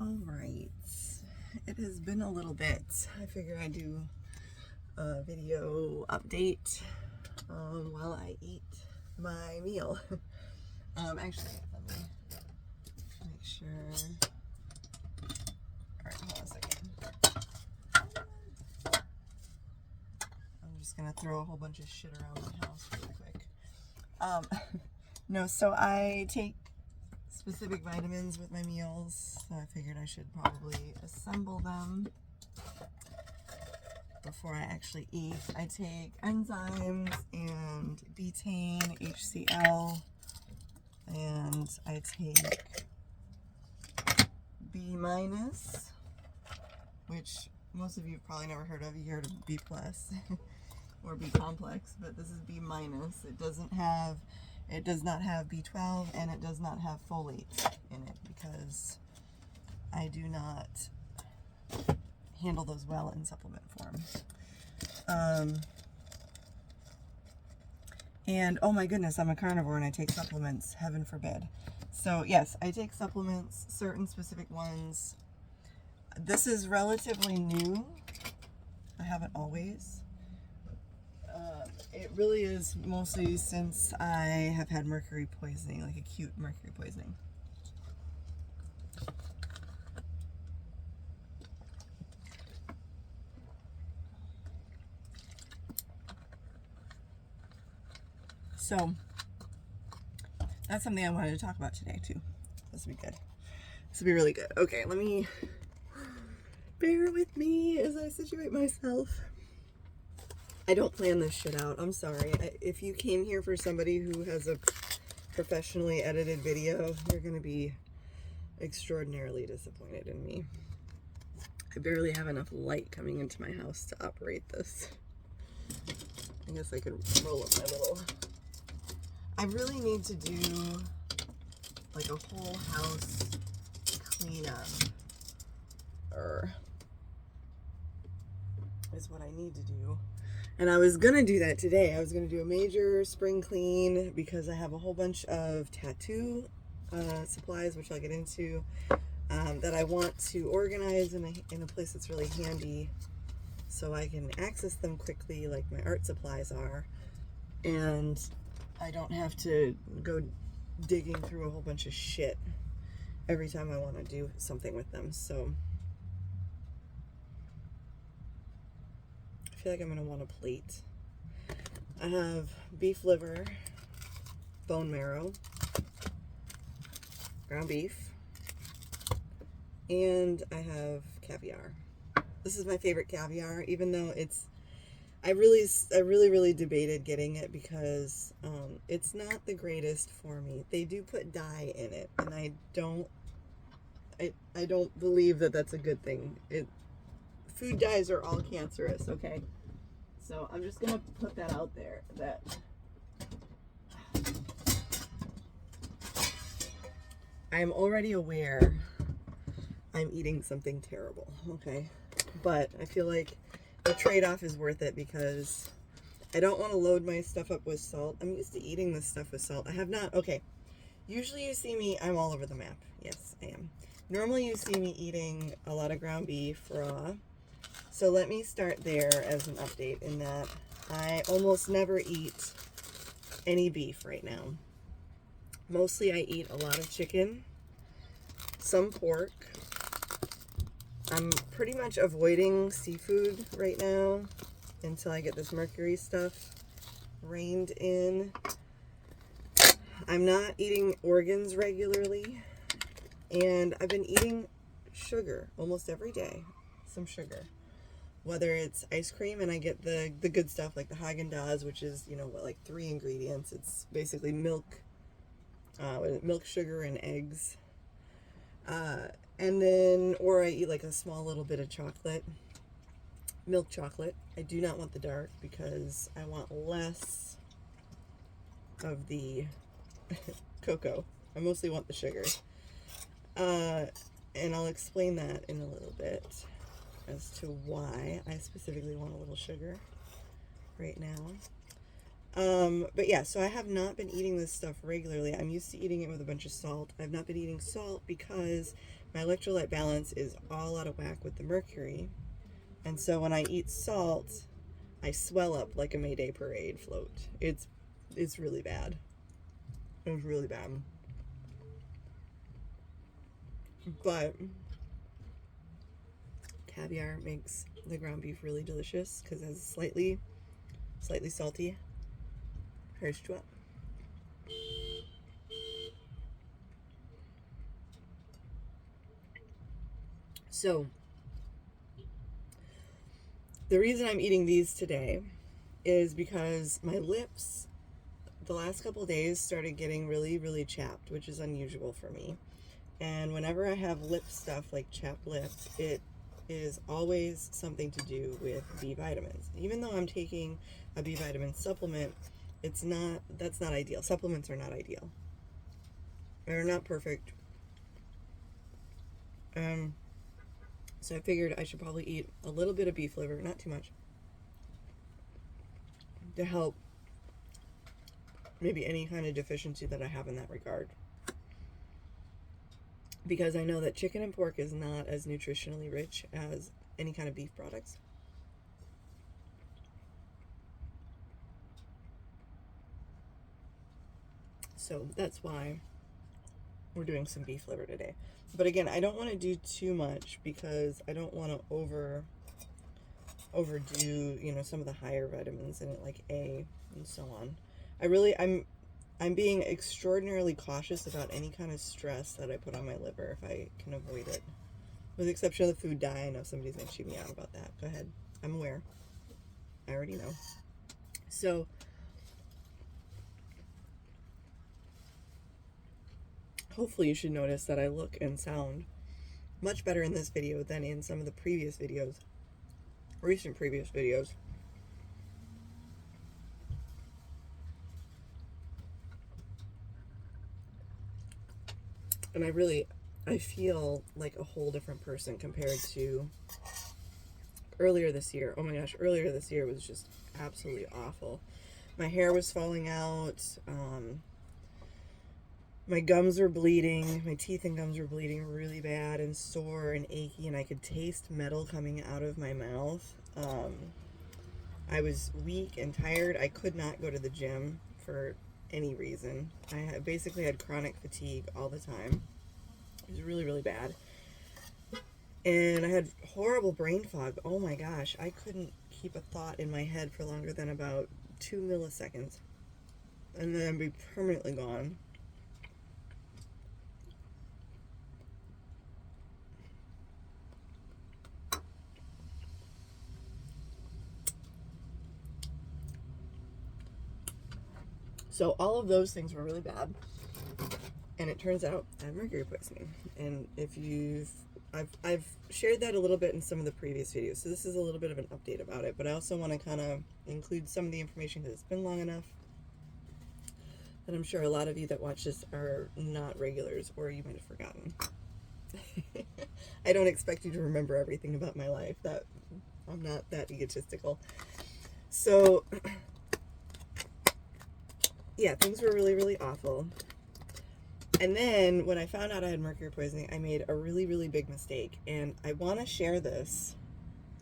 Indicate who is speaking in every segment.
Speaker 1: All right, it has been a little bit. I figure I'd do a video update while I eat my meal. Actually, let me make sure. All right, hold on a second. I'm just gonna throw a whole bunch of shit around my house really quick. No, so I take specific vitamins with my meals, so I figured I should probably assemble them before I actually eat. I take enzymes and betaine, HCl, and I take B-, which most of you have probably never heard of. You heard of B+ or B complex, but this is B-. It does not have B12, and it does not have folate in it because I do not handle those well in supplement form. And oh my goodness, I'm a carnivore and I take supplements, heaven forbid. So yes, I take supplements, certain specific ones. This is relatively new. I haven't always. It really is mostly since I have had mercury poisoning, like acute mercury poisoning. So that's something I wanted to talk about today too. This will be good. This will be really good. Okay, let me bear with me as I situate myself. I don't plan this shit out. I'm sorry. If you came here for somebody who has a professionally edited video, you're going to be extraordinarily disappointed in me. I barely have enough light coming into my house to operate this. I guess I could roll up my little... I really need to do like a whole house cleanup. Is what I need to do. And I was gonna do that today. I was gonna do a major spring clean because I have a whole bunch of tattoo supplies, which I'll get into, that I want to organize in a place that's really handy so I can access them quickly like my art supplies are, and I don't have to go digging through a whole bunch of shit every time I want to do something with them. So I feel like I'm going to want a plate. I have beef liver, bone marrow, ground beef, and I have caviar. This is my favorite caviar, even though I really debated getting it because it's not the greatest for me. They do put dye in it, and I don't believe that that's a good thing. Food dyes are all cancerous, okay? So I'm just gonna put that out there, that I'm already aware I'm eating something terrible, okay? But I feel like the trade-off is worth it because I don't want to load my stuff up with salt. I'm used to eating this stuff with salt. I have not, okay. Usually you see me, I'm all over the map. Yes, I am. Normally you see me eating a lot of ground beef raw. So let me start there as an update in that I almost never eat any beef right now. Mostly I eat a lot of chicken, some pork. I'm pretty much avoiding seafood right now until I get this mercury stuff reined in. I'm not eating organs regularly, and I've been eating sugar almost every day, some sugar. Whether it's ice cream, and I get the good stuff like the Haagen-Dazs, which is, like 3 ingredients. It's basically milk, sugar, and eggs. And then, or I eat like a small little bit of chocolate, milk chocolate. I do not want the dark because I want less of the cocoa. I mostly want the sugar. And I'll explain that in a little bit as to why I specifically want a little sugar right now. But yeah, so I have not been eating this stuff regularly. I'm used to eating it with a bunch of salt. I've not been eating salt because my electrolyte balance is all out of whack with the mercury. And so when I eat salt, I swell up like a Mayday parade float. It's really bad. It's really bad. But caviar makes the ground beef really delicious because it has slightly salty. Here's to it. So the reason I'm eating these today is because my lips the last couple days started getting really chapped, which is unusual for me. And whenever I have lip stuff like chapped lips, it is always something to do with B vitamins. Even though I'm taking a B vitamin supplement, that's not ideal. Supplements are not ideal. They're not perfect. So I figured I should probably eat a little bit of beef liver, not too much, to help maybe any kind of deficiency that I have in that regard. Because I know that chicken and pork is not as nutritionally rich as any kind of beef products. So that's why we're doing some beef liver today. But again, I don't want to do too much because I don't want to overdo, some of the higher vitamins in it, like A and so on. I'm being extraordinarily cautious about any kind of stress that I put on my liver if I can avoid it. With the exception of the food dye. I know somebody's going to shoot me out about that. Go ahead. I'm aware. I already know. So, hopefully you should notice that I look and sound much better in this video than in some of the previous videos, recent previous videos. And I feel like a whole different person compared to earlier this year. Oh my gosh, earlier this year was just absolutely awful. My hair was falling out. My gums were bleeding. My teeth and gums were bleeding really bad and sore and achy, and I could taste metal coming out of my mouth. I was weak and tired. I could not go to the gym for any reason. I basically had chronic fatigue all the time. It was really bad. And I had horrible brain fog. Oh my gosh, I couldn't keep a thought in my head for longer than about 2 milliseconds. And then I'd be permanently gone. So all of those things were really bad. And it turns out I have mercury poisoning. And I've shared that a little bit in some of the previous videos. So this is a little bit of an update about it. But I also want to kind of include some of the information because it's been long enough that I'm sure a lot of you that watch this are not regulars, or you might have forgotten. I don't expect you to remember everything about my life. That I'm not that egotistical. So yeah, things were really awful. And then when I found out I had mercury poisoning, I made a really big mistake. And I want to share this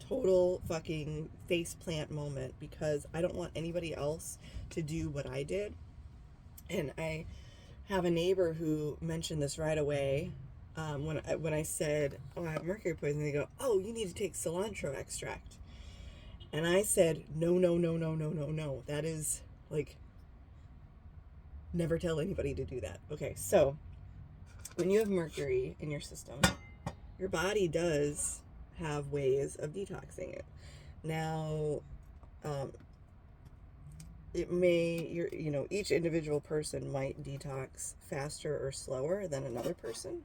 Speaker 1: total fucking faceplant moment because I don't want anybody else to do what I did. And I have a neighbor who mentioned this right away. When I said, oh, I have mercury poisoning, they go, oh, you need to take cilantro extract. And I said, no. That is like, never tell anybody to do that. Okay, so when you have mercury in your system, your body does have ways of detoxing it. Now, it may, each individual person might detox faster or slower than another person.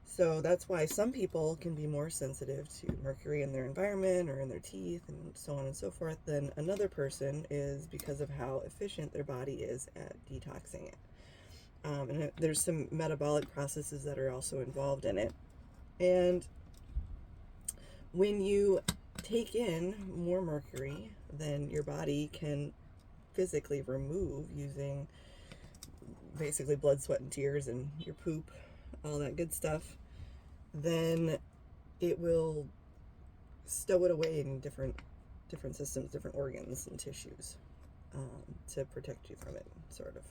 Speaker 1: So that's why some people can be more sensitive to mercury in their environment or in their teeth and so on and so forth than another person is because of how efficient their body is at detoxing it. And there's some metabolic processes that are also involved in it. And when you take in more mercury than your body can physically remove using basically blood, sweat, and tears and your poop, all that good stuff, then it will stow it away in different systems, different organs and tissues, to protect you from it, sort of.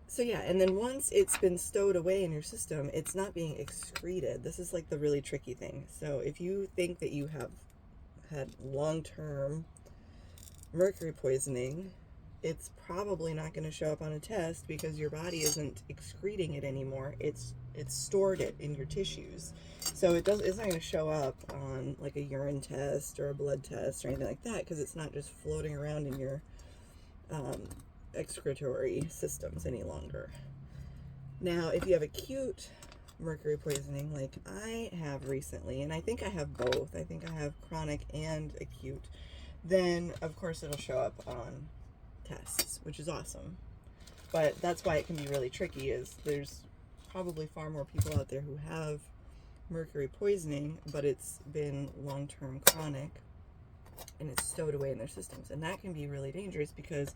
Speaker 1: So yeah, and then once it's been stowed away in your system, it's not being excreted. This is like the really tricky thing. So if you think that you have had long-term mercury poisoning, it's probably not going to show up on a test because your body isn't excreting it anymore. It's stored it in your tissues. So it's not going to show up on like a urine test or a blood test or anything like that, because it's not just floating around in your excretory systems any longer. Now, if you have acute mercury poisoning like I have recently, and I think I have both, I think I have chronic and acute, then of course it'll show up on tests, which is awesome. But that's why it can be really tricky, is there's probably far more people out there who have mercury poisoning, but it's been long-term chronic and it's stowed away in their systems. And that can be really dangerous, because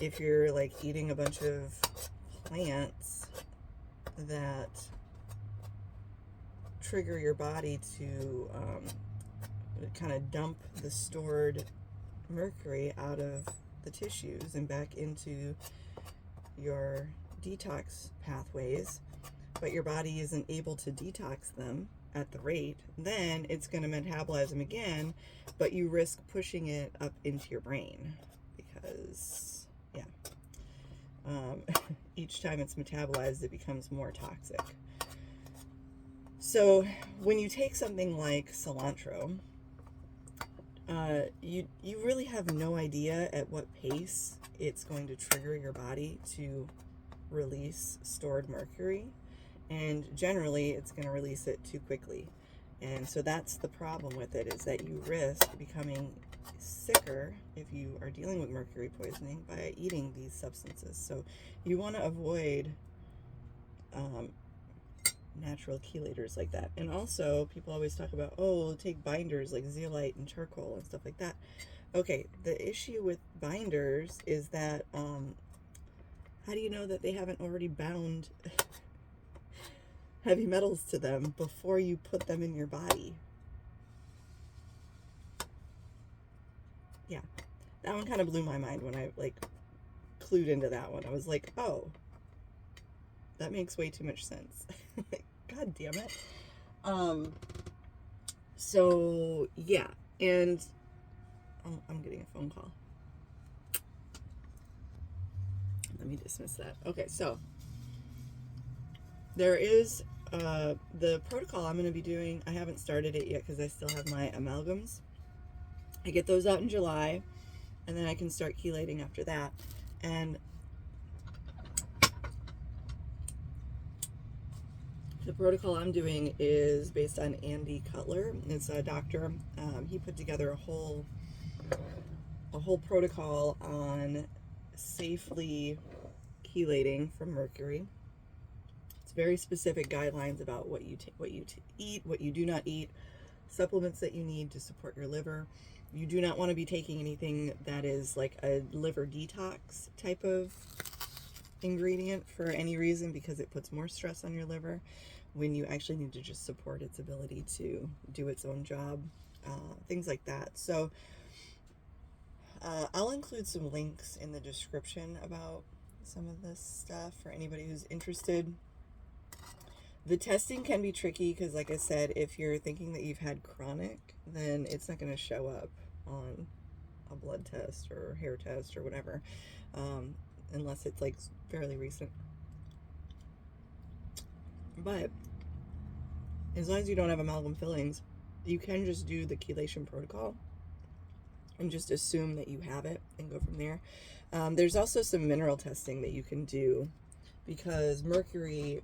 Speaker 1: if you're like eating a bunch of plants that trigger your body to kind of dump the stored mercury out of the tissues and back into your detox pathways, but your body isn't able to detox them at the rate, then it's going to metabolize them again, but you risk pushing it up into your brain, because each time it's metabolized, it becomes more toxic. So when you take something like cilantro, you really have no idea at what pace it's going to trigger your body to release stored mercury, and generally it's going to release it too quickly. And so that's the problem with it, is that you risk becoming sicker if you are dealing with mercury poisoning by eating these substances. So you want to avoid natural chelators like that. And also, people always talk about, oh, take binders like zeolite and charcoal and stuff like that. Okay, the issue with binders is that how do you know that they haven't already bound heavy metals to them before you put them in your body? Yeah, that one kind of blew my mind when I like clued into that one. I was like, oh, that makes way too much sense. God damn it. So yeah, and I'm getting a phone call. Let me dismiss that. Okay, so there is the protocol I'm going to be doing. I haven't started it yet because I still have my amalgams. I get those out in July, and then I can start chelating after that. And the protocol I'm doing is based on Andy Cutler. It's a doctor. He put together a whole protocol on safely chelating from mercury. It's very specific guidelines about what you eat, what you do not eat, supplements that you need to support your liver. You do not want to be taking anything that is like a liver detox type of ingredient for any reason, because it puts more stress on your liver when you actually need to just support its ability to do its own job, things like that. So I'll include some links in the description about some of this stuff for anybody who's interested. The testing can be tricky because, like I said, if you're thinking that you've had chronic, then it's not going to show up on a blood test or hair test or whatever, unless it's like fairly recent. But as long as you don't have amalgam fillings, you can just do the chelation protocol and just assume that you have it and go from there. There's also some mineral testing that you can do, because mercury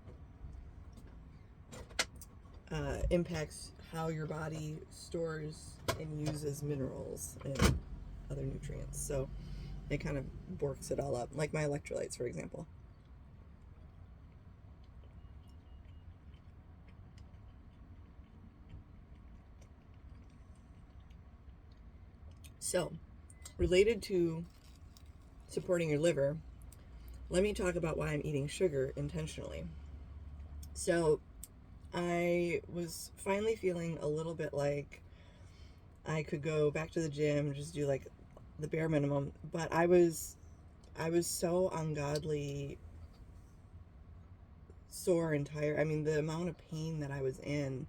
Speaker 1: impacts how your body stores and uses minerals and other nutrients. So it kind of works it all up, like my electrolytes, for example. So, related to supporting your liver, let me talk about why I'm eating sugar intentionally. So, I was finally feeling a little bit like I could go back to the gym, just do like the bare minimum, but I was so ungodly sore and tired. I mean, the amount of pain that I was in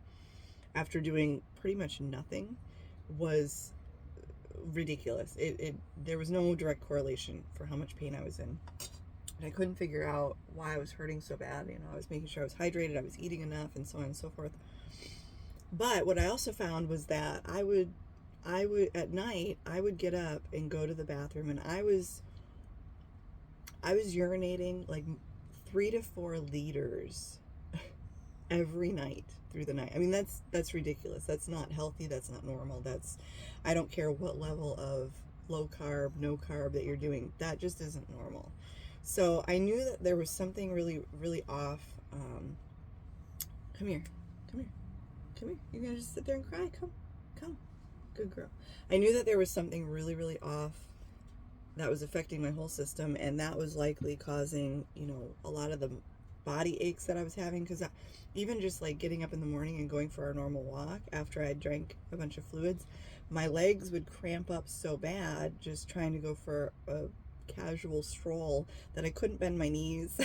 Speaker 1: after doing pretty much nothing was ridiculous. There was no direct correlation for how much pain I was in. And I couldn't figure out why I was hurting so bad. You know, I was making sure I was hydrated, I was eating enough, and so on and so forth. But what I also found was that I would at night, I would get up and go to the bathroom, and I was urinating like 3 to 4 liters every night through the night. I mean, that's ridiculous. That's not healthy. That's not normal. I don't care what level of low carb, no carb that you're doing. That just isn't normal. So I knew that there was something really, really off. Come here. You're gonna just sit there and cry? Come. Good girl. I knew that there was something really, really off that was affecting my whole system, and that was likely causing, a lot of the body aches that I was having, because even just like getting up in the morning and going for our normal walk after I drank a bunch of fluids, my legs would cramp up so bad just trying to go for a casual stroll that I couldn't bend my knees.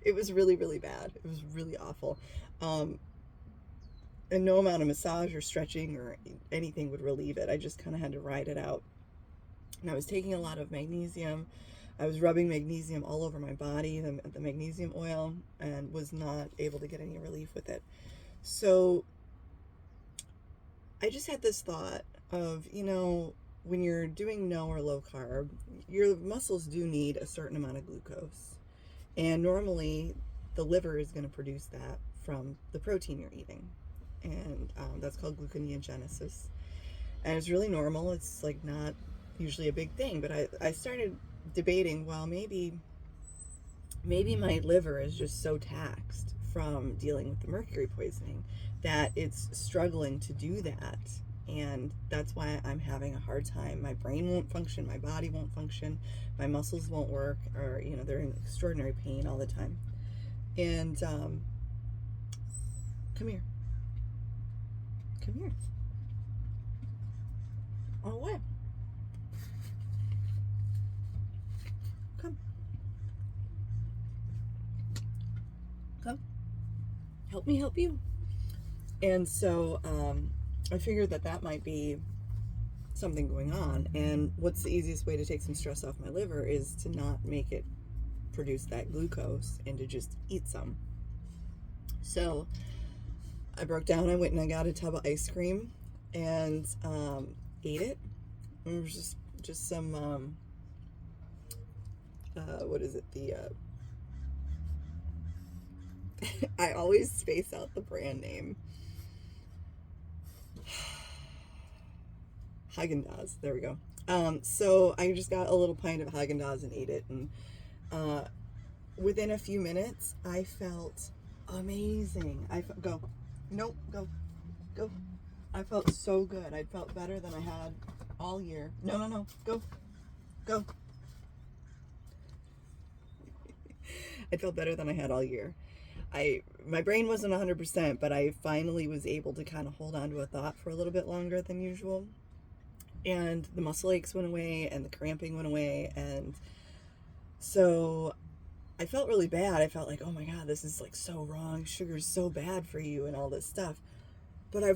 Speaker 1: It was really, really bad. It was really awful. And no amount of massage or stretching or anything would relieve it. I just kind of had to ride it out. And I was taking a lot of magnesium. I was rubbing magnesium all over my body, the magnesium oil, and was not able to get any relief with it. So I just had this thought of, when you're doing no or low carb, your muscles do need a certain amount of glucose. And normally the liver is going to produce that from the protein you're eating. And that's called gluconeogenesis. And it's really normal. It's like not usually a big thing, but I started debating, well, maybe my liver is just so taxed from dealing with the mercury poisoning that it's struggling to do that, and that's why I'm having a hard time. My brain won't function, my body won't function, my muscles won't work, or they're in extraordinary pain all the time. And come here. Oh, what? Come. Help me help you. And so I figured that might be something going on. And what's the easiest way to take some stress off my liver is to not make it produce that glucose and to just eat some. So I broke down. I went and I got a tub of ice cream and ate it. It was just some what is it? I always space out the brand name. Haagen-Dazs. There we go. So I just got a little pint of Haagen-Dazs and ate it, and within a few minutes, I felt amazing. Go. I felt so good. I felt better than I had all year. No. Go. I felt better than I had all year. My brain wasn't 100%, but I finally was able to kind of hold on to a thought for a little bit longer than usual. And the muscle aches went away and the cramping went away. And so I felt really bad. I felt like, oh my God, this is like so wrong. Sugar's so bad for you and all this stuff. But I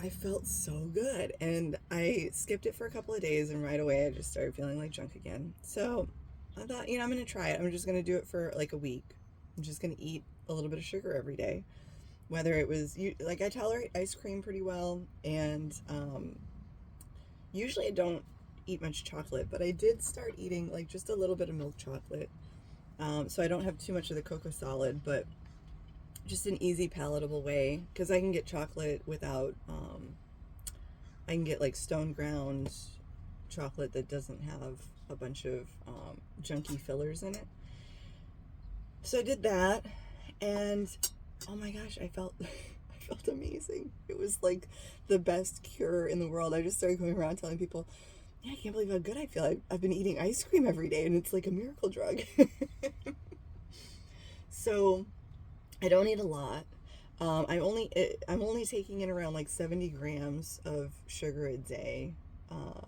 Speaker 1: felt so good. And I skipped it for a couple of days, and right away I just started feeling like junk again. So I thought, I'm going to try it. I'm just going to do it for like a week. I'm just going to eat a little bit of sugar every day. Whether it was, I tolerate ice cream pretty well. And usually I don't eat much chocolate, but I did start eating like just a little bit of milk chocolate. So I don't have too much of the cocoa solid, but just an easy palatable way, because I can get chocolate without, I can get like stone ground chocolate that doesn't have a bunch of junky fillers in it. So I did that, and oh my gosh, I felt amazing. It was like the best cure in the world. I just started going around telling people, yeah, I can't believe how good I feel. I've been eating ice cream every day, and it's like a miracle drug. So I don't eat a lot. I'm only taking in around like 70 grams of sugar a day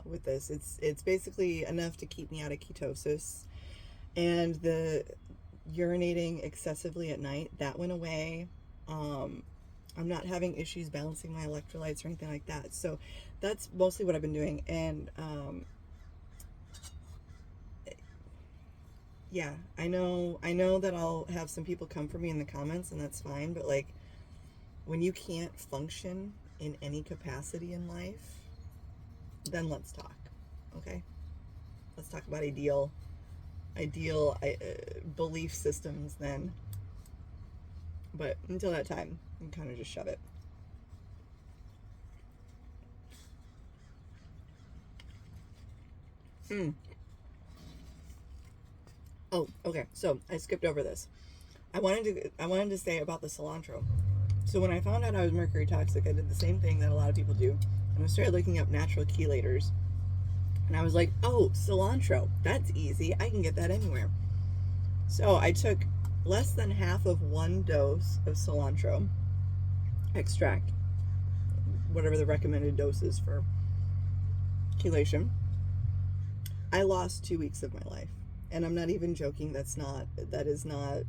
Speaker 1: with this. It's basically enough to keep me out of ketosis, and the urinating excessively at night, that went away. I'm not having issues balancing my electrolytes or anything like that. So that's mostly what I've been doing. And yeah, I know that I'll have some people come for me in the comments, and that's fine. But like, when you can't function in any capacity in life, then let's talk. Okay, let's talk about ideal belief systems then. But until that time, you can kind of just shove it. Oh, okay. So I skipped over this. I wanted to say about the cilantro. So when I found out I was mercury toxic, I did the same thing that a lot of people do, and I started looking up natural chelators. And I was like, oh, cilantro, that's easy. I can get that anywhere. So I took less than half of one dose of cilantro extract, whatever the recommended dose is for chelation. I lost 2 weeks of my life. And I'm not even joking. That is not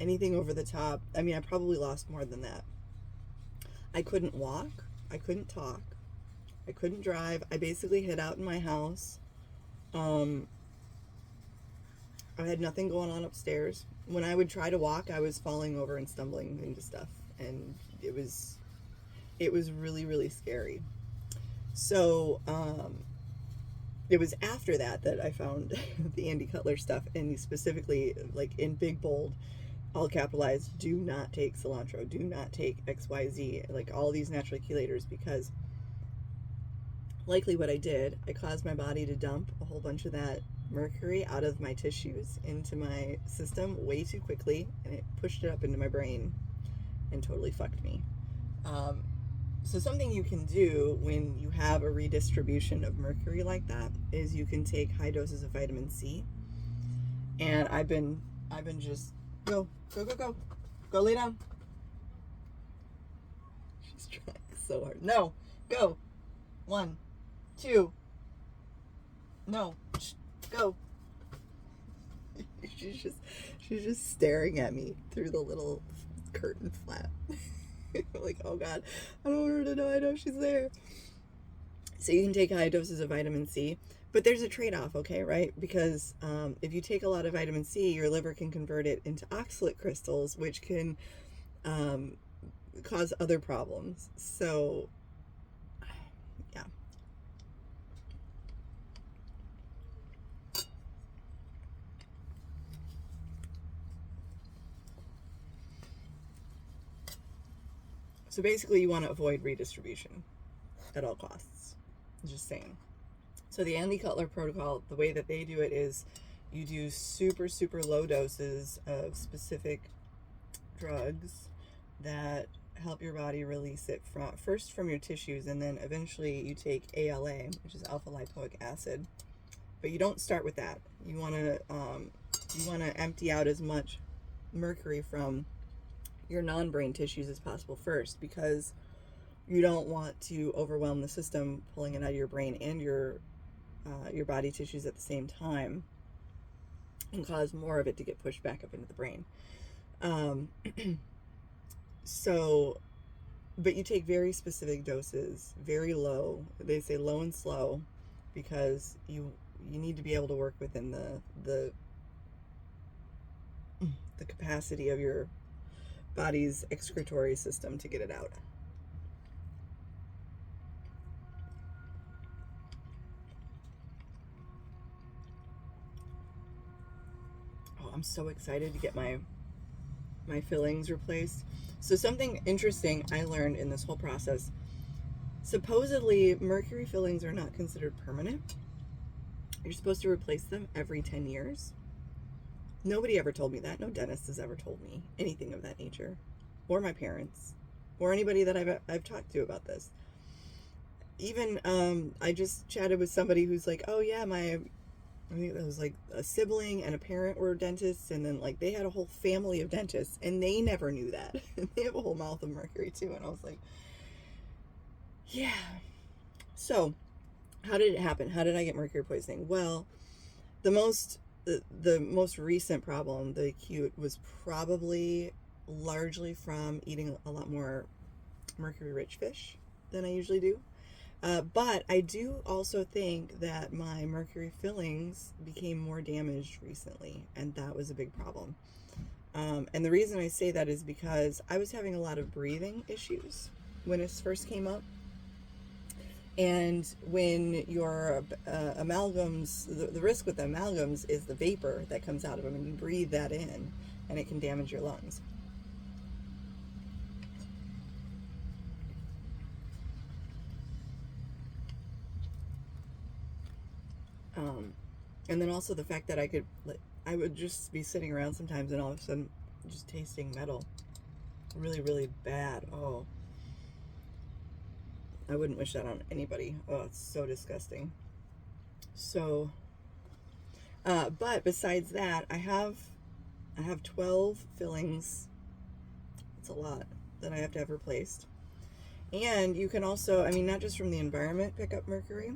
Speaker 1: anything over the top. I mean, I probably lost more than that. I couldn't walk. I couldn't talk. I couldn't drive. I basically hid out in my house. I had nothing going on upstairs. When I would try to walk, I was falling over and stumbling into stuff. And it was really, really scary. So, it was after that that I found the Andy Cutler stuff, and specifically, like in big bold, all capitalized, do not take cilantro, do not take XYZ, like all these natural chelators, because likely what I did, I caused my body to dump a whole bunch of that mercury out of my tissues into my system way too quickly, and it pushed it up into my brain and totally fucked me. So something you can do when you have a redistribution of mercury like that is you can take high doses of vitamin C. And I've been just go lay down. She's trying so hard. No, go. 1, 2. No, go. She's just staring at me through the little curtain flap. Like, oh God, I don't want her to know I know she's there. So you can take high doses of vitamin C, but there's a trade-off, okay, right? Because if you take a lot of vitamin C, your liver can convert it into oxalate crystals, which can cause other problems. So, yeah. So basically, you want to avoid redistribution at all costs. Just saying. So the Andy Cutler Protocol, the way that they do it is you do super, super low doses of specific drugs that help your body release it first from your tissues, and then eventually you take ALA, which is alpha lipoic acid. But you don't start with that. You want to empty out as much mercury from your non-brain tissues as possible first, because you don't want to overwhelm the system pulling it out of your brain and your body tissues at the same time and cause more of it to get pushed back up into the brain. So, but you take very specific doses, very low. They say low and slow, because you need to be able to work within the capacity of your body's excretory system to get it out. Oh, I'm so excited to get my fillings replaced. So something interesting I learned in this whole process, supposedly mercury fillings are not considered permanent. You're supposed to replace them every 10 years. Nobody ever told me that. No dentist has ever told me anything of that nature, or my parents, or anybody that I've talked to about this. even I just chatted with somebody who's like, oh yeah, I think that was like a sibling and a parent were dentists, and then like they had a whole family of dentists, and they never knew that. They have a whole mouth of mercury too, and I was like, yeah. So, how did it happen? How did I get mercury poisoning? Well, the most recent problem, the acute, was probably largely from eating a lot more mercury rich fish than I usually do. But I do also think that my mercury fillings became more damaged recently, and that was a big problem. And the reason I say that is because I was having a lot of breathing issues when it first came up. And when your amalgams, the risk with the amalgams is the vapor that comes out of them, and you breathe that in, and it can damage your lungs. And then also the fact that I would just be sitting around sometimes, and all of a sudden just tasting metal really, really bad. Oh, I wouldn't wish that on anybody. Oh, it's so disgusting. So, but besides that, I have 12 fillings. It's a lot that I have to have replaced. And you can also, I mean, not just from the environment, pick up mercury.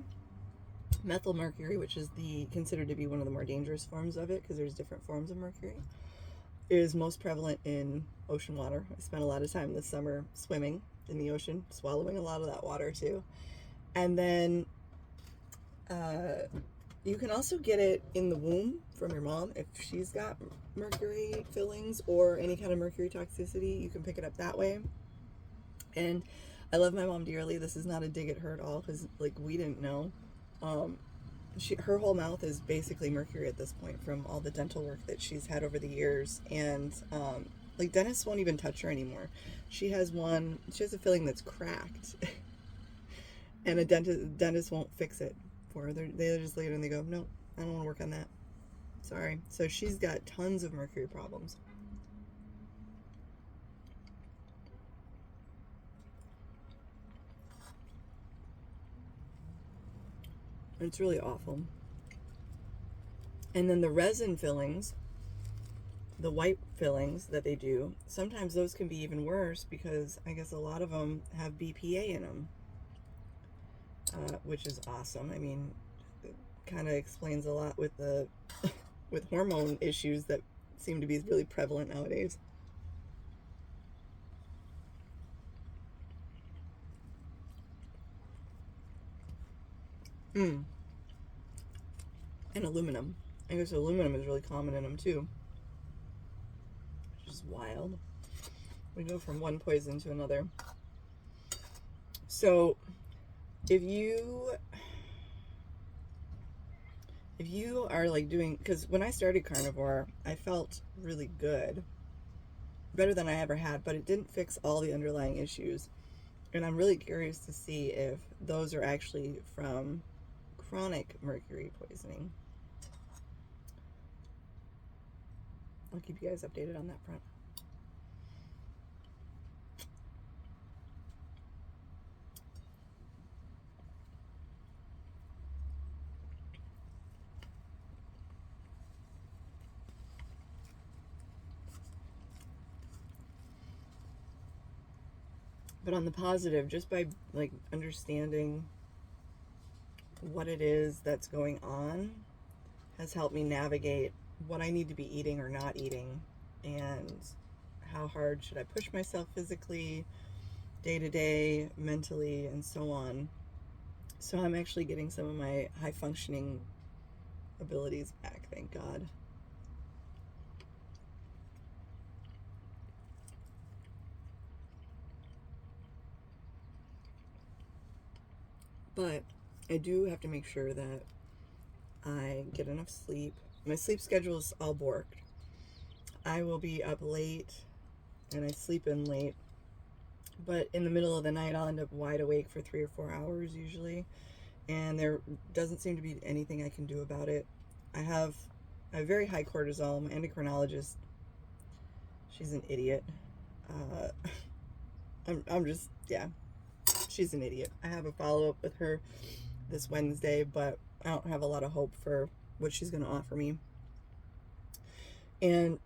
Speaker 1: Methyl mercury, which is considered to be one of the more dangerous forms of it, because there's different forms of mercury, is most prevalent in ocean water. I spent a lot of time this summer swimming in the ocean, swallowing a lot of that water too. And then you can also get it in the womb from your mom if she's got mercury fillings or any kind of mercury toxicity. You can pick it up that way. And I love my mom dearly. This is not a dig at her at all, because like we didn't know. Her whole mouth is basically mercury at this point from all the dental work that she's had over the years, and like dentists won't even touch her anymore. She has a filling that's cracked, and a dentist won't fix it for her. They just leave it and they go, no, I don't want to work on that. Sorry. So she's got tons of mercury problems. It's really awful. And then the resin fillings, the white fillings that they do, sometimes those can be even worse, because I guess a lot of them have BPA in them, which is awesome. I mean, it kind of explains a lot with with hormone issues that seem to be really prevalent nowadays. And aluminum. I guess aluminum is really common in them too, which is wild. We go from one poison to another. So if you are like doing, because when I started carnivore, I felt really good, better than I ever had, but it didn't fix all the underlying issues. And I'm really curious to see if those are actually from chronic mercury poisoning. I'll keep you guys updated on that front. But on the positive, just by like understanding what it is that's going on has helped me navigate what I need to be eating or not eating, and how hard should I push myself physically, day to day, mentally, and so on. So I'm actually getting some of my high functioning abilities back, thank God. But I do have to make sure that I get enough sleep. My sleep schedule is all borked. I will be up late and I sleep in late, but in the middle of the night I'll end up wide awake for 3 or 4 hours usually, and there doesn't seem to be anything I can do about it. I have very high cortisol. My endocrinologist, she's an idiot. I'm just, yeah, she's an idiot. I have a follow-up with her this Wednesday, but I don't have a lot of hope for what she's going to offer me. And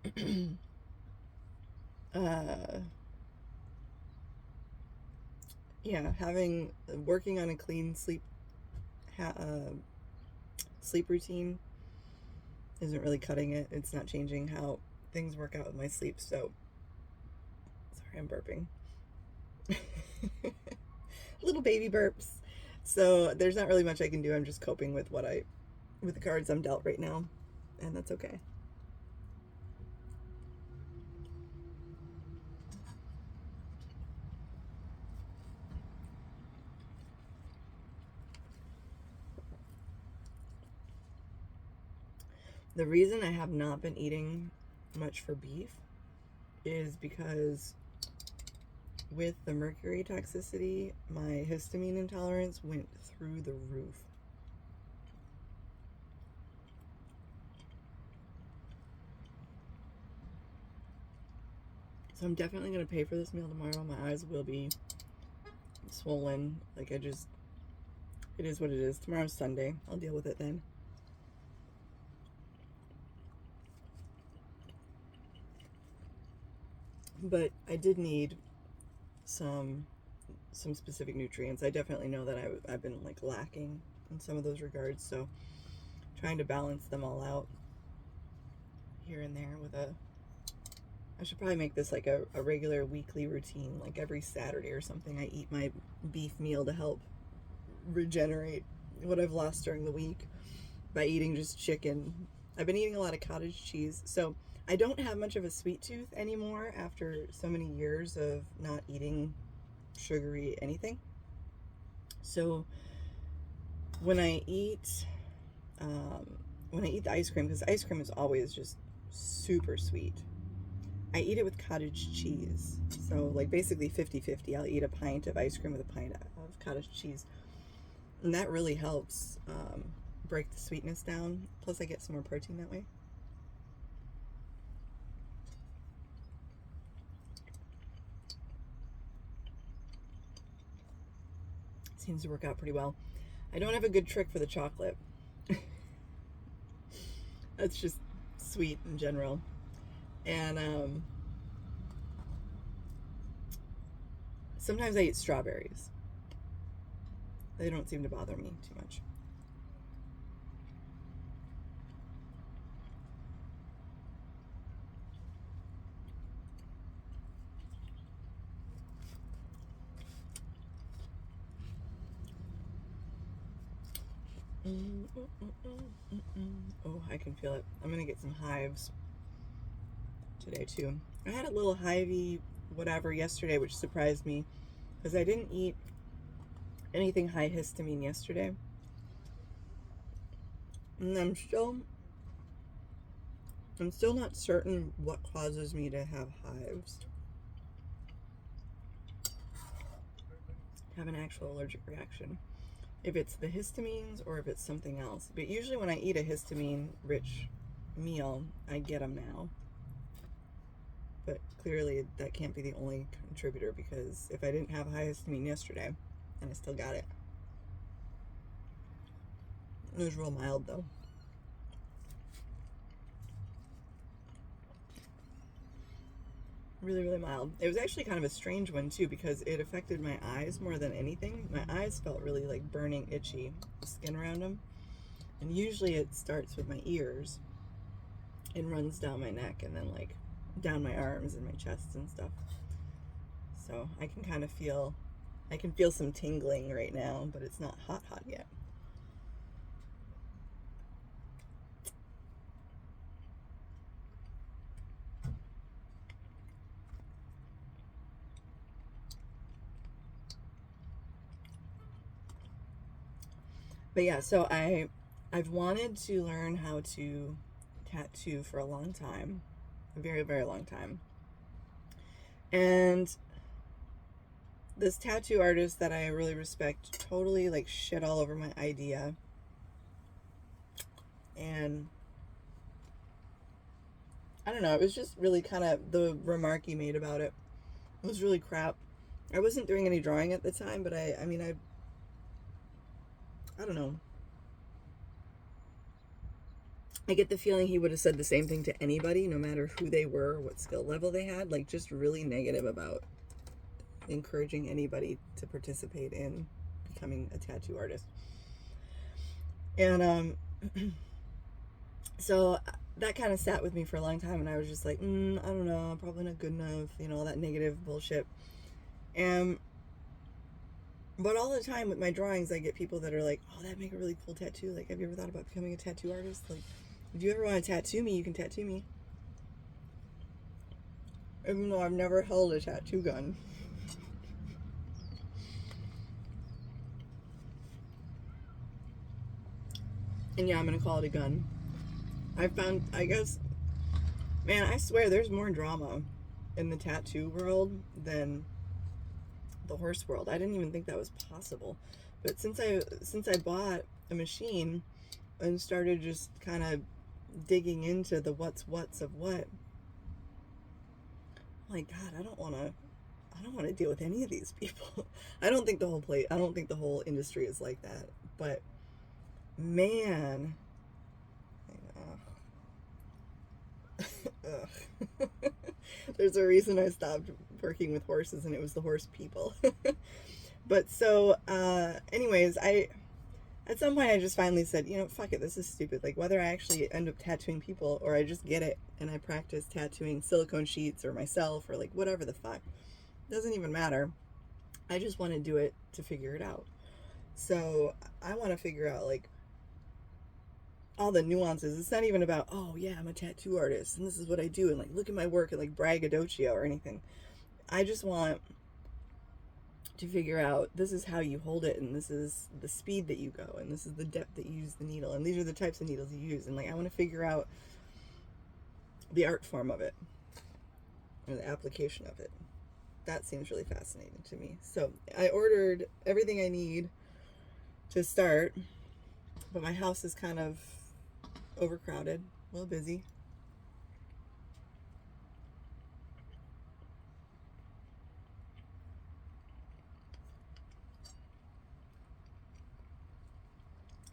Speaker 1: yeah, working on a clean sleep routine isn't really cutting it. It's not changing how things work out with my sleep. So sorry, I'm burping. Little baby burps. So there's not really much I can do. I'm just coping with with the cards I'm dealt right now, and that's okay. The reason I have not been eating much for beef is because with the mercury toxicity, my histamine intolerance went through the roof. So I'm definitely going to pay for this meal tomorrow. My eyes will be swollen. It is what it is. Tomorrow's Sunday. I'll deal with it then. But I did need some specific nutrients. I definitely know that I've been lacking in some of those regards, so trying to balance them all out here and there with I should probably make this a regular weekly routine, like every Saturday or something. I eat my beef meal to help regenerate what I've lost during the week by eating just chicken. I've been eating a lot of cottage cheese, so I don't have much of a sweet tooth anymore after so many years of not eating sugary anything. So when I eat the ice cream, because ice cream is always just super sweet, I eat it with cottage cheese. So basically 50-50. I'll eat a pint of ice cream with a pint of cottage cheese, and that really helps break the sweetness down. Plus I get some more protein that way. Seems to work out pretty well. I don't have a good trick for the chocolate. That's just sweet in general. And sometimes I eat strawberries. They don't seem to bother me too much. Oh, I can feel it. I'm gonna get some hives today too. I had a little hivey whatever yesterday, which surprised me because I didn't eat anything high histamine yesterday, and I'm still not certain what causes me to have hives, have an actual allergic reaction. If it's the histamines or if it's something else. But usually when I eat a histamine-rich meal, I get them now. But clearly that can't be the only contributor, because if I didn't have high histamine yesterday, and I still got it. It was real mild though. Really, really mild. It was actually kind of a strange one too, because it affected my eyes more than anything. My eyes felt really burning, itchy, the skin around them. And usually it starts with my ears and runs down my neck and then down my arms and my chest and stuff. So I can kind of feel some tingling right now, but it's not hot yet. But yeah, so I've wanted to learn how to tattoo for a long time, a very, very long time. And this tattoo artist that I really respect totally shit all over my idea. And I don't know, it was just really kind of, the remark he made about it was really crap. I wasn't doing any drawing at the time, but I mean, I don't know. I get the feeling he would have said the same thing to anybody, no matter who they were, or what skill level they had. Like, just really negative about encouraging anybody to participate in becoming a tattoo artist. And so that kind of sat with me for a long time, and I was just like, I don't know, I'm probably not good enough, you know, all that negative bullshit. But all the time with my drawings, I get people that are like, oh, that'd make a really cool tattoo. Like, have you ever thought about becoming a tattoo artist? Like, if you ever want to tattoo me, you can tattoo me. Even though I've never held a tattoo gun. And yeah, I'm going to call it a gun. I guess, man, I swear there's more drama in the tattoo world than the horse world. I didn't even think that was possible. But since I bought a machine and started just kind of digging into the what's of what, I'm like, God, I don't want to deal with any of these people. I don't think the whole industry is like that. But man, ugh. There's a reason I stopped working with horses, and it was the horse people. But so, anyways, at some point I just finally said, you know, fuck it, this is stupid. Like, whether I actually end up tattooing people or I just get it and I practice tattooing silicone sheets or myself or like whatever the fuck, doesn't even matter. I just want to do it to figure it out. So I want to figure out like all the nuances. It's not even about, oh yeah, I'm a tattoo artist and this is what I do and like look at my work and like braggadocio or anything. I just want to figure out, this is how you hold it, and this is the speed that you go, and this is the depth that you use the needle, and these are the types of needles you use, and like I want to figure out the art form of it or the application of it. That seems really fascinating to me. So I ordered everything I need to start, but my house is kind of overcrowded, a little busy.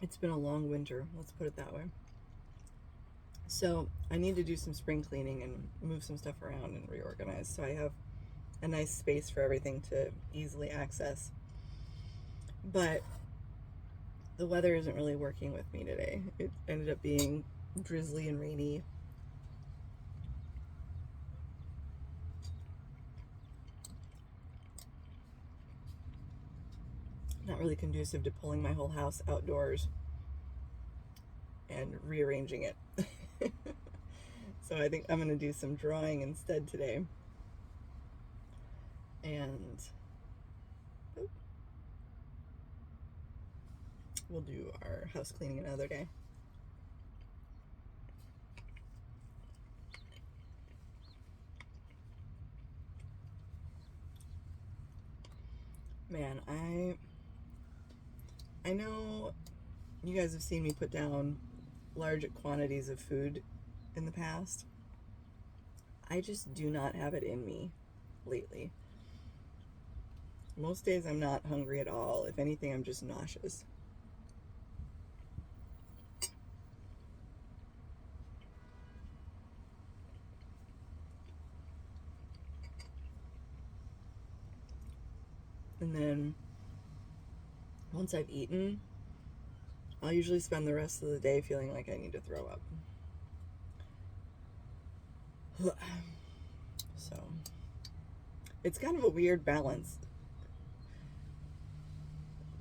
Speaker 1: It's been a long winter, let's put it that way. So I need to do some spring cleaning and move some stuff around and reorganize so I have a nice space for everything to easily access. But the weather isn't really working with me today. It ended up being drizzly and rainy. Not really conducive to pulling my whole house outdoors and rearranging it. So I think I'm going to do some drawing instead today. And we'll do our house cleaning another day. Man, I know you guys have seen me put down large quantities of food in the past. I just do not have it in me lately. Most days I'm not hungry at all. If anything, I'm just nauseous. And then once I've eaten, I'll usually spend the rest of the day feeling like I need to throw up. So it's kind of a weird balance.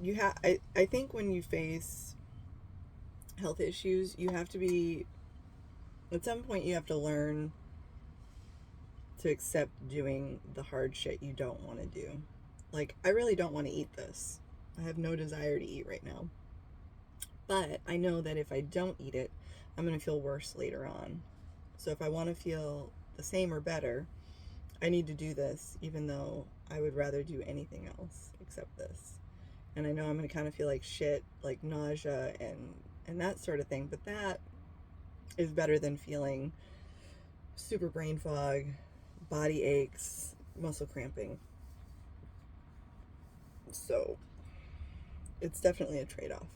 Speaker 1: I think when you face health issues, you have to be, at some point you have to learn to accept doing the hard shit you don't want to do. Like, I really don't want to eat this. I have no desire to eat right now. But I know that if I don't eat it, I'm going to feel worse later on. So if I want to feel the same or better, I need to do this, even though I would rather do anything else except this. And I know I'm going to kind of feel like shit, like nausea and that sort of thing. But that is better than feeling super brain fog, body aches, muscle cramping. So it's definitely a trade-off.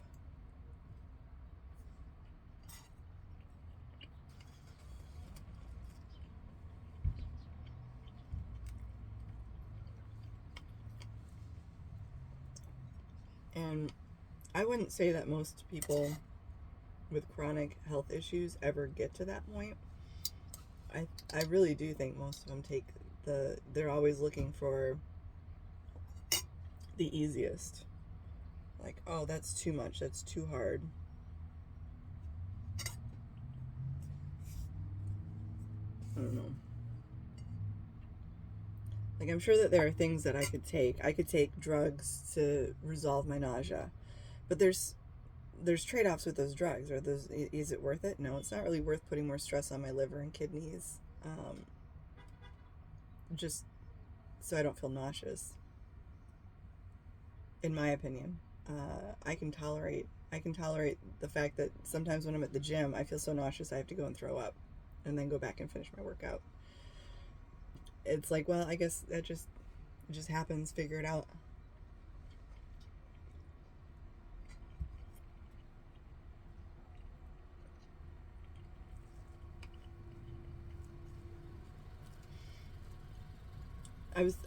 Speaker 1: And I wouldn't say that most people with chronic health issues ever get to that point. I really do think most of them they're always looking for the easiest. Like, oh, that's too much, that's too hard. I don't know. Like, I'm sure that there are things that I could take. I could take drugs to resolve my nausea. But there's trade-offs with those drugs. Is it worth it? No, it's not really worth putting more stress on my liver and kidneys. Just so I don't feel nauseous. In my opinion, I can tolerate the fact that sometimes when I'm at the gym, I feel so nauseous I have to go and throw up, and then go back and finish my workout. It's like, well, I guess that just happens. Figure it out.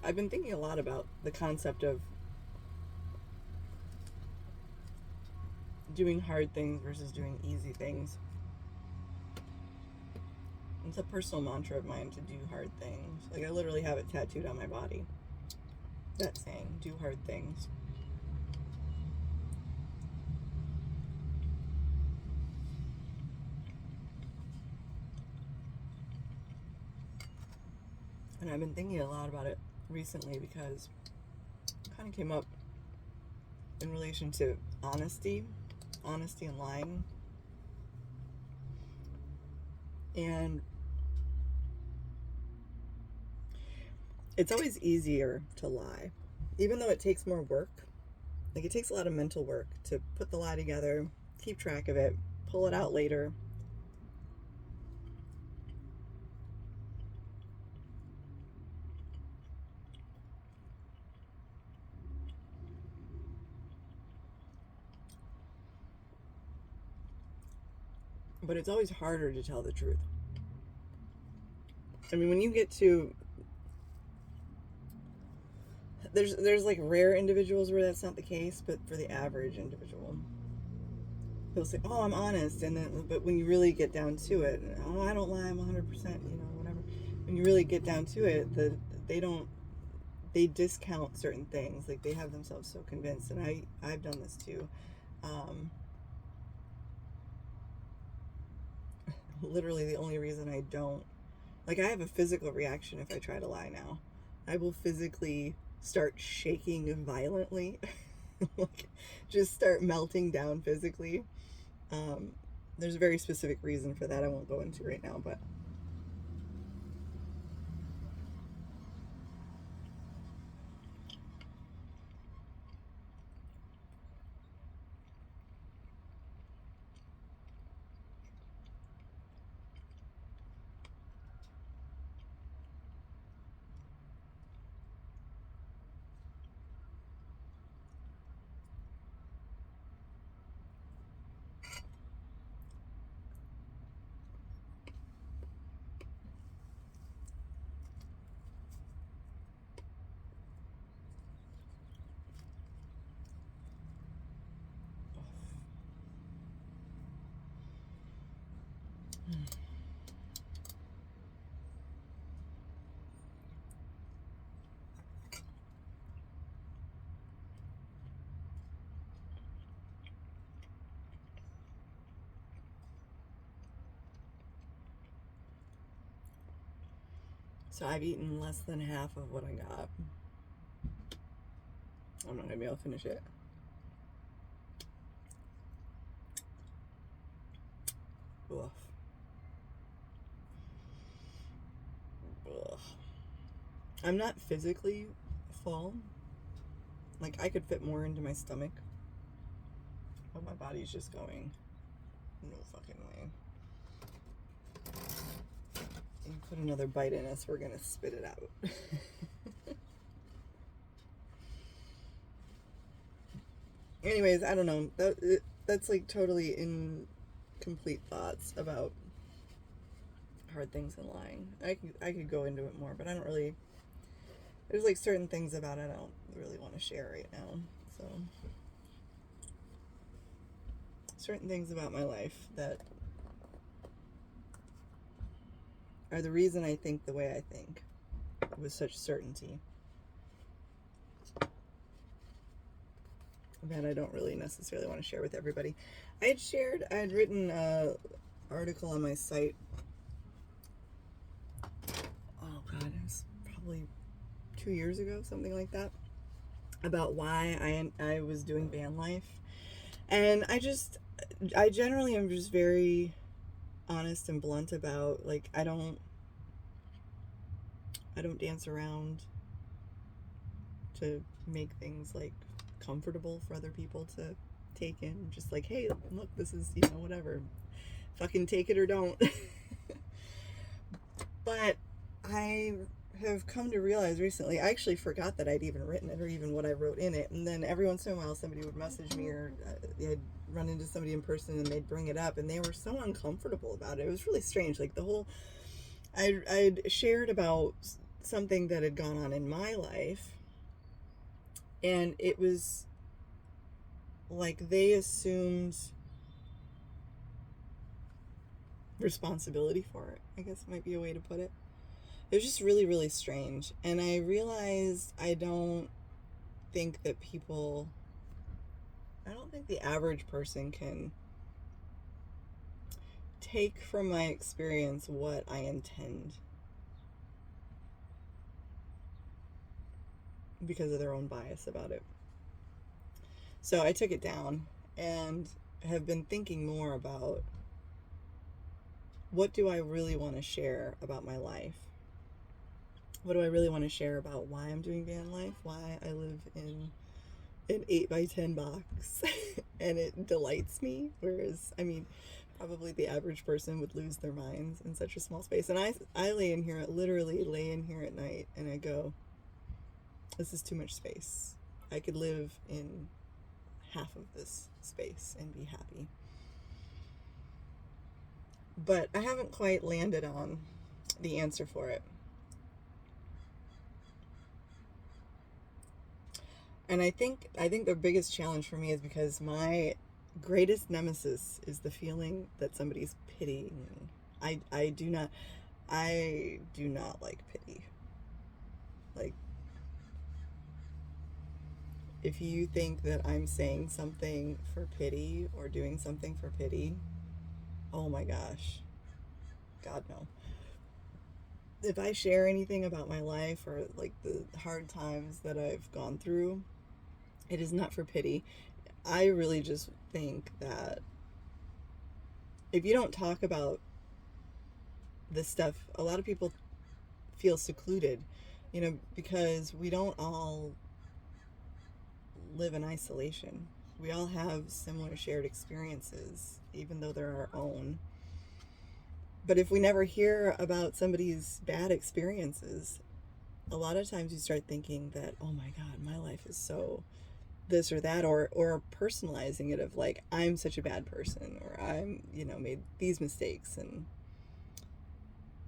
Speaker 1: I've been thinking a lot about the concept of doing hard things versus doing easy things. It's a personal mantra of mine to do hard things. Like, I literally have it tattooed on my body. That saying, do hard things. And I've been thinking a lot about it recently because it kind of came up in relation to honesty and lying. And it's always easier to lie, even though it takes more work. Like, it takes a lot of mental work to put the lie together, keep track of it, pull it out later. But it's always harder to tell the truth. I mean, when you get to there's like rare individuals where that's not the case, but for the average individual, they'll say, "Oh, I'm honest," and then, but when you really get down to it, "Oh, I don't lie, I'm 100%," whatever. When you really get down to it, they don't they discount certain things. Like, they have themselves so convinced, and I've done this too. Literally, the only reason I don't, like, I have a physical reaction if I try to lie now. I will physically start shaking violently, like, just start melting down physically. There's a very specific reason for that I won't go into right now, but so I've eaten less than half of what I got. I'm not gonna be able to finish it. Ugh. Ugh. I'm not physically full. Like, I could fit more into my stomach, but my body's just going, no fucking way. You put another bite in us, we're gonna spit it out. anyways, I don't know. That's like totally incomplete thoughts about hard things and lying. I could go into it more, but I don't really. There's like certain things about it I don't really want to share right now. So certain things about my life that are the reason I think the way I think with such certainty that I don't really necessarily want to share with everybody. I had written an article on my site. Oh God, it was probably 2 years ago, something like that, about why I was doing van life. And I generally am just very honest and blunt about, like, I don't dance around to make things like comfortable for other people to take in. Just like, hey, look, this is, whatever. Fucking take it or don't. But I have come to realize recently, I actually forgot that I'd even written it or even what I wrote in it. And then every once in a while somebody would message me, or I'd run into somebody in person and they'd bring it up, and they were so uncomfortable about it. It was really strange. Like, the whole, I'd shared about something that had gone on in my life, and it was like they assumed responsibility for it, I guess might be a way to put it. It was just really, really strange. And I realized I don't think the average person can take from my experience what I intend because of their own bias about it. So I took it down and have been thinking more about, what do I really want to share about my life? What do I really want to share about why I'm doing van life? Why I live in an 8x10 box and it delights me. Whereas, I mean, probably the average person would lose their minds in such a small space. And I literally lay in here at night and I go, this is too much space. I could live in half of this space and be happy. But I haven't quite landed on the answer for it. And I think the biggest challenge for me is because my greatest nemesis is the feeling that somebody's pitying me. I do not like pity. Like, if you think that I'm saying something for pity or doing something for pity, oh my gosh. God, no. If I share anything about my life or like the hard times that I've gone through, it is not for pity. I really just think that if you don't talk about this stuff, a lot of people feel secluded, because we don't all live in isolation. We all have similar shared experiences, even though they're our own. But if we never hear about somebody's bad experiences, a lot of times you start thinking that, oh my God, my life is so this or that, or personalizing it of like, I'm such a bad person, or I'm, made these mistakes. And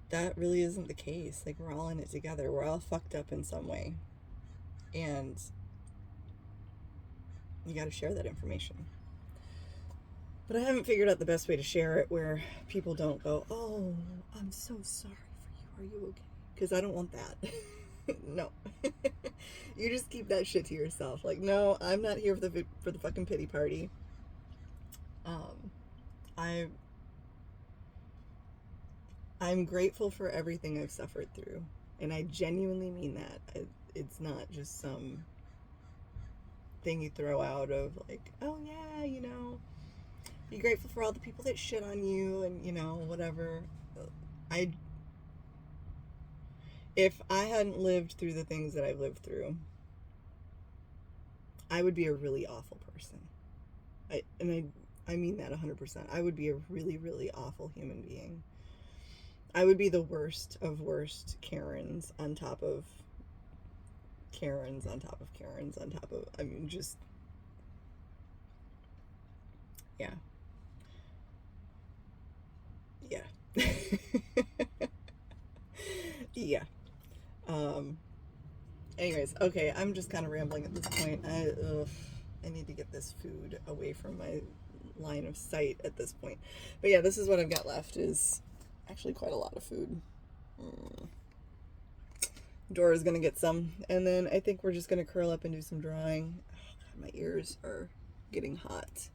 Speaker 1: that really isn't the case. Like, we're all in it together. We're all fucked up in some way. And you got to share that information. But I haven't figured out the best way to share it where people don't go, oh, I'm so sorry for you. Are you okay? Because I don't want that. No. You just keep that shit to yourself. Like, no, I'm not here for the fucking pity party. I'm grateful for everything I've suffered through. And I genuinely mean that. It's not just some thing you throw out of like, oh yeah, be grateful for all the people that shit on you and, whatever. If I hadn't lived through the things that I've lived through, I would be a really awful person. I mean that 100%. I would be a really, really awful human being. I would be the worst of worst Karens on top of Karens on top of Karens on top of, just Yeah. Yeah. Yeah. Anyways, okay, I'm just kind of rambling at this point. I need to get this food away from my line of sight at this point. But yeah, this is what I've got left, is actually quite a lot of food. Dora's gonna get some, and then I think we're just gonna curl up and do some drawing. Oh, God, my ears are getting hot.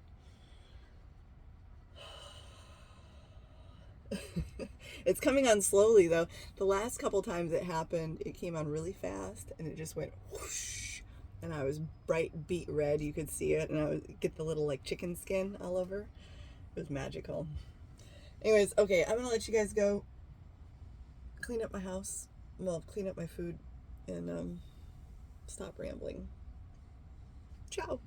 Speaker 1: It's coming on slowly though. The last couple times it happened, it came on really fast and it just went whoosh, and I was bright beet red. You could see it, and I would get the little like chicken skin all over. It was magical. Anyways, okay, I'm gonna let you guys go clean up my house. Well, clean up my food and stop rambling. Ciao.